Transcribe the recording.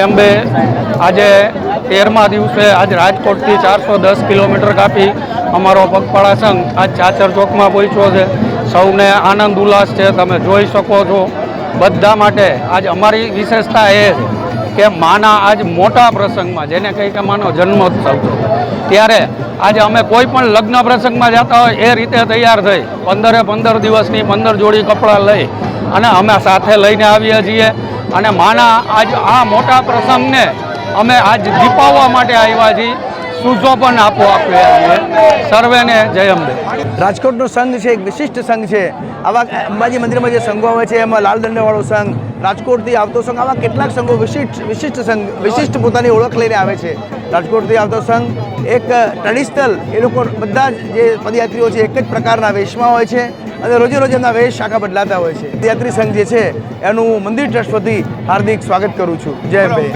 જય અંબે। આજે 13મા દિવસે આજ રાજકોટથી 410 કિલોમીટર કાપી અમારો પગપાળા સંઘ આજ ચાચર ચોકમાં પહોંચ્યો છે। સૌને આનંદ ઉલ્લાસ છે, તમે જોઈ શકો છો। બધા માટે આજ અમારી વિશેષતા એ છે કે માના આજ મોટા પ્રસંગમાં, જેને કહી કે માનો જન્મોત્સવ છે, ત્યારે આજે અમે કોઈ પણ લગ્ન પ્રસંગમાં જતા હોય એ રીતે તૈયાર થઈ 15 દિવસની 15 જોડી કપડાં લઈ અને અમે સાથે લઈને આવીએ છીએ। અને માના આજ આ મોટા પ્રસંગને અમે આજ દીપાવવા માટે આવ્યા છીએ, સુશોભન આપ્યા છીએ। સર્વેને જય અંબે। રાજકોટનો સંઘ છે એક વિશિષ્ટ સંઘ છે। આવા અંબાજી મંદિરમાં જે સંઘો આવે છે એમાં લાલ દંડાવાળો સંઘ, રાજકોટથી આવતો સંઘ, આવા કેટલાક સંઘો વિશિષ્ટ સંઘ વિશિષ્ટ પોતાની ઓળખ લઈને આવે છે। રાજકોટથી આવતો સંઘ એક ટ્રેડિશનલ, એ લોકો બધા જ જે પદયાત્રીઓ છે એક જ પ્રકારના વેશમાં હોય છે અને રોજે રોજ એમના વેશ આખા બદલાતા હોય છે। પદયાત્રી સંઘ જે છે એનું મંદિર ટ્રસ્ટ વતી હાર્દિક સ્વાગત કરું છું। જય અંબે।